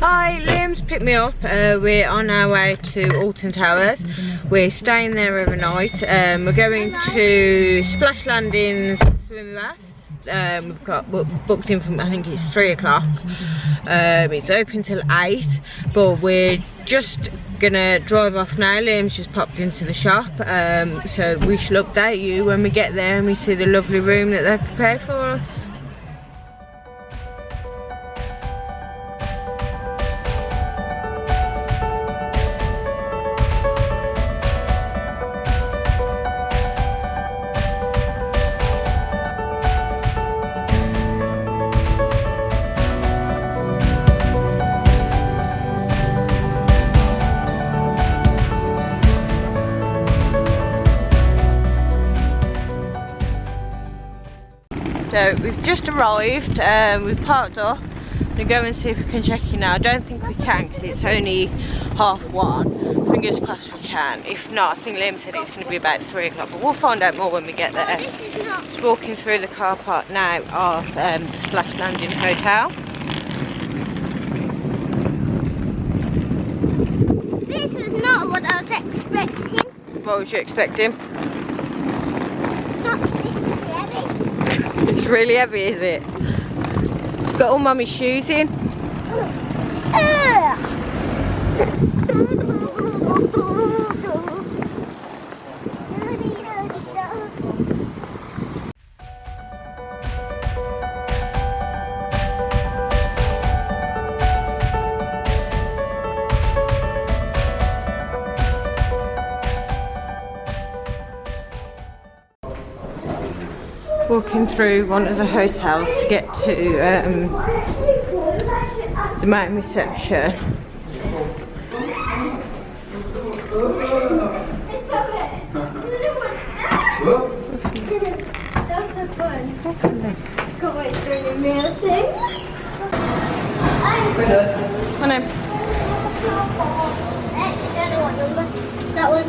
Hi, Liam's picked me up. We're on our way to Alton Towers. We're staying there overnight. We're going to Splash Landing's swim bath. We've got booked in from, I think it's 3 o'clock. It's open till 8, but we're just gonna drive off now. Liam's just popped into the shop, so we shall update you when we get there and we see the lovely room that they've prepared for us. So we've just arrived, we've parked up. We're going to see if we can check in now. I don't think we can because it's only 1:30. Fingers crossed we can. If not, I think Liam said it's going to be about 3 o'clock, but we'll find out more when we get there. Just walking through the car park now of the Splash Landing Hotel. This is not what I was expecting. What was you expecting? Not heavy. It's really heavy, is it? Got all Mummy's shoes in. Walking through one of the hotels to get to the main reception. That one.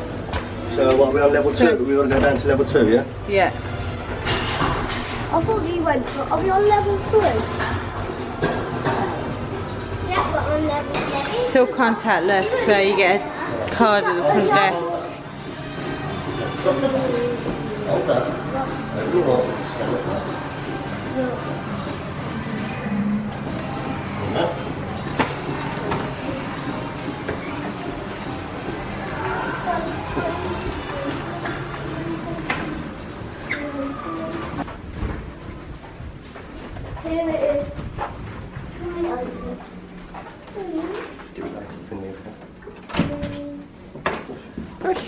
So what, we're on level 2, but we want to go down to level 2, yeah? Yeah. I thought you went for, are we on level 3? Yeah, we're on level 3. Still contactless, so you get a card at the front desk. Hold that. Here it is. Do we like something new? Push.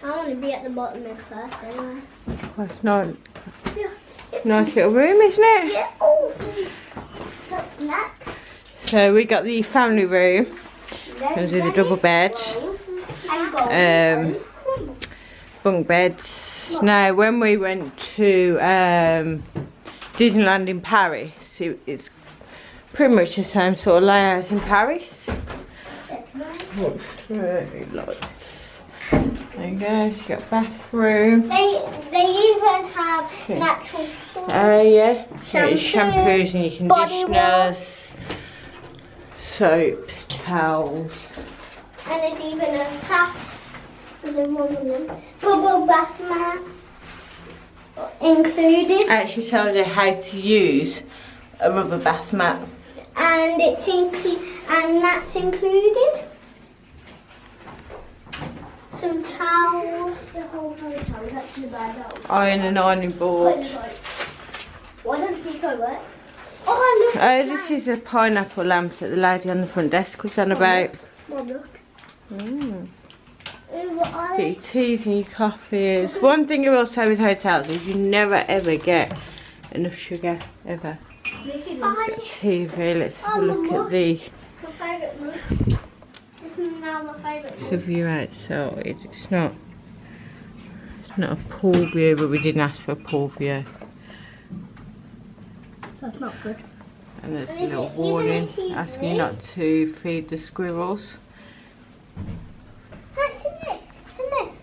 I want to be at the bottom there first anyway. Well, it's not. Nice little room, isn't it? Yeah, oh, that's snack. So we got the family room. Comes with a double bed. Bunk beds. Now when we went to Disneyland in Paris, it's pretty much the same sort of layout in Paris. Looks really nice. There you go, so you got a bathroom. They even have natural soap. Oh yeah, so it's Shampoo, shampoos and your body conditioners, soaps, towels. And there's even a tap. There's a one of them. Bubble bath mat included. Actually tells you how to use a rubber bath mat. And it's and that's included. Some towels. The whole hotel is actually by that. Iron and ironing board. Why don't you go there? Oh, look. Oh, this is the pineapple lamp that the lady on the front desk was on about. Mom, look. Mm. Ooh, Get your teas and your coffees. One thing I will say with hotels is you never ever get enough sugar, ever. Let's get a TV, let's have a look at the My favourite one. This is now my favourite one. view outside. It's not a pool view, but we didn't ask for a pool view. That's not good. And there's a little warning asking you not to feed the squirrels. It's in this. It's in this.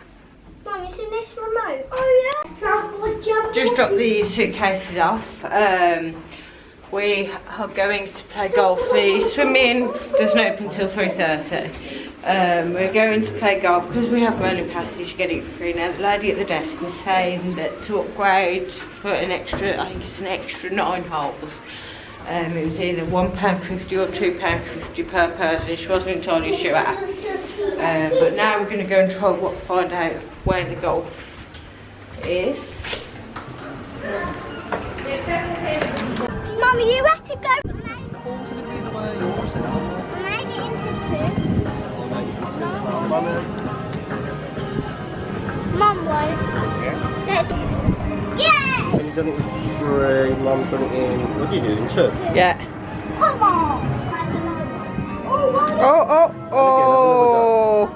Mum, it's in this remote. Oh yeah. Just dropped the suitcases off. We are going to play golf. The swimming doesn't open until 3:30. We're going to play golf because we have money passes. You get it free now. The lady at the desk was saying that to upgrade for an extra, I think it's an extra 9 holes. It was either £1.50 or £2.50 per person. She wasn't entirely sure. But now we're going to go and try find out where the golf is. Mum, you have to go. Calls are going to be the way yours and When I get into Mum, why? Yeah. And you've done it in 3, Mum's done it in, what did you do, in 2? Yeah. Come on. Oh, what? Oh.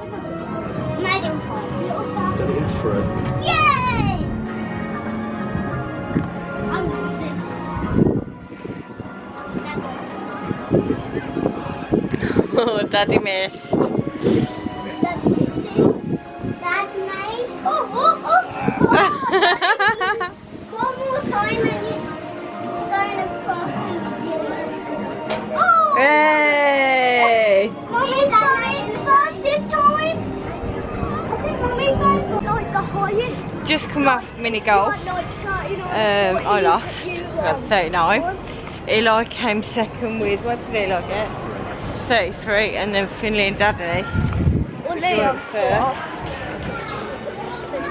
Made it for Done it in 3. Yay! I'm losing. Oh, Daddy missed. That's nice. Oh. One more time and you're going across. Oh! Hey! Mommy's going first this time. I think Mommy's going like the highest. Just come off mini golf. I lost. Got 39. Eli came second with, what did Eli get? 33, and then Finley and Daddy joined first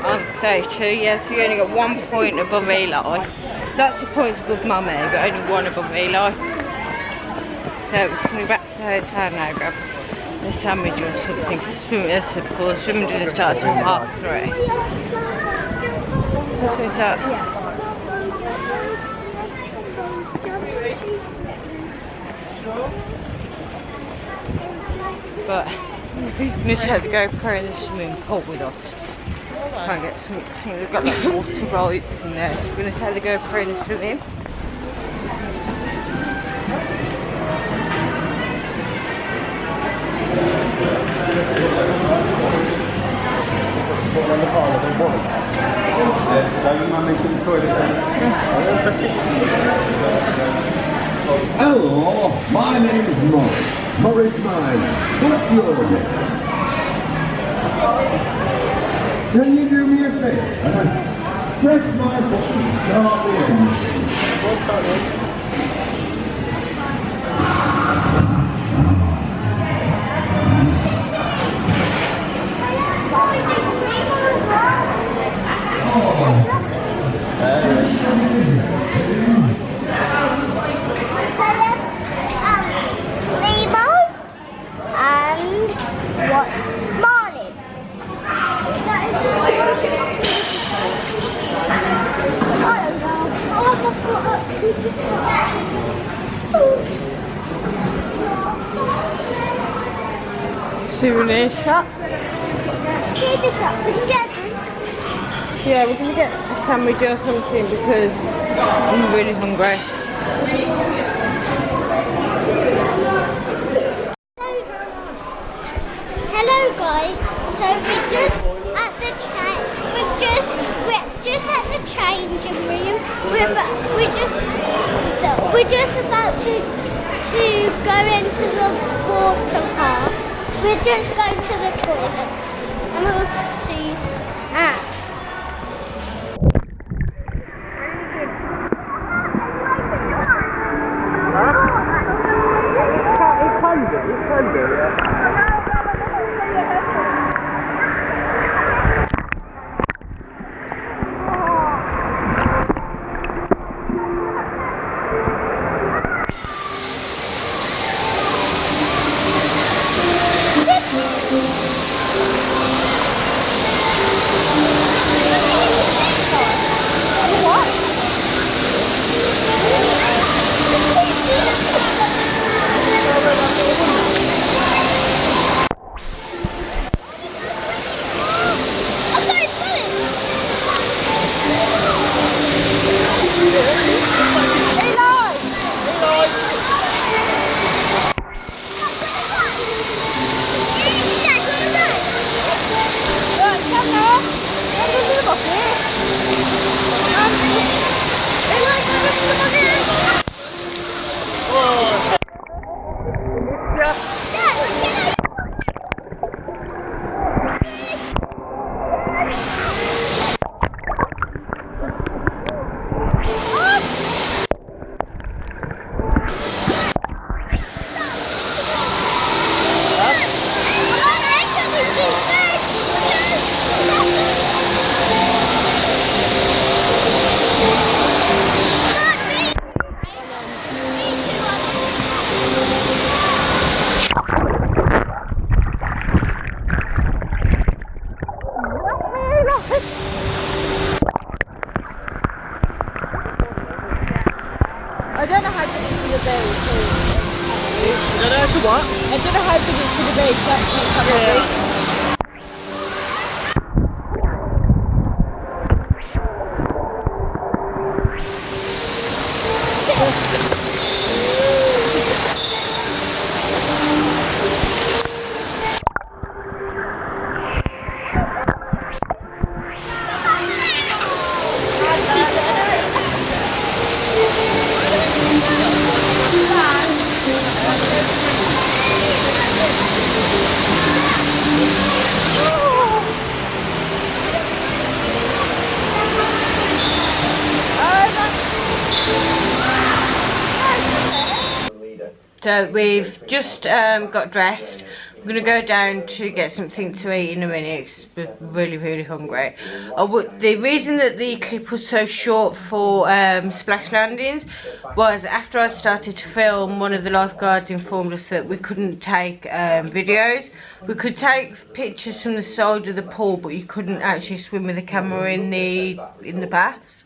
on 32. Yes, we only got 1 point above Eli. Lots of points above Mummy, but only 1 above Eli. So it's coming back to the hotel now, grab a sandwich or something. Swimming, as I said before, swimming didn't start till 3:30. What's that? But we need to have the GoPro in the swimming pool with us. Try and get some. I think we've got like water rides in there, so we're going to have the GoPro in the swimming. Hello, my name is Morris. Morris Mine. What's your name? Can you do me a favor? Press my button. Start the engine. Nemo and what? Marlin. Souvenir shop. Yeah, we're gonna get a sandwich or something because I'm really hungry. Hello guys, so we're just at the changing room. We're just about to go into the water park. We're just going to the toilet and we'll see. don't know how big it's going to be. I don't know to what? I don't know how big it's going to be. So that's So we've just got dressed. We're going to go down to get something to eat in a minute because we're really hungry. The reason that the clip was so short for splash landings was after I started to film, one of the lifeguards informed us that we couldn't take videos. We could take pictures from the side of the pool, but you couldn't actually swim with the camera in the baths.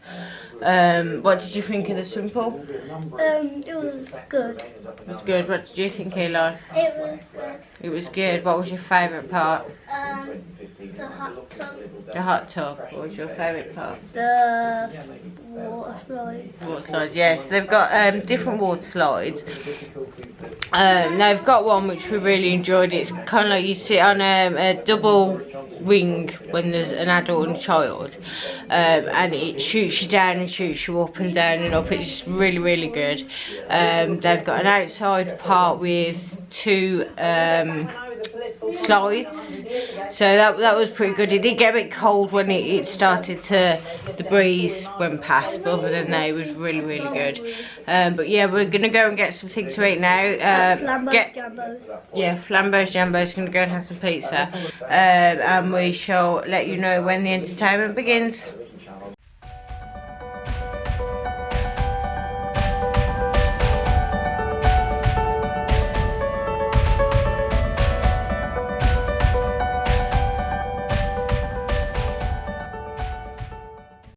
What did you think of the swimming pool? it was good. It was good. What did you think, Eli? It was good. It was good. What was your favourite part? The hot tub. The hot tub. What was your favourite part? The water slide. Water slides, yes. They've got different water slides. They've got one which we really enjoyed. It's kind of like you sit on a double ring when there's an adult and a child. And it shoots you down and shoots you up and down and up. It's really good. They've got an outside part with 2 slides, so that was pretty good. It did get a bit cold when it started to, the breeze went past, but other than that it was really good. But yeah, we're gonna go and get something to eat now. Flambo's Jambo's, gonna go and have some pizza, and we shall let you know when the entertainment begins.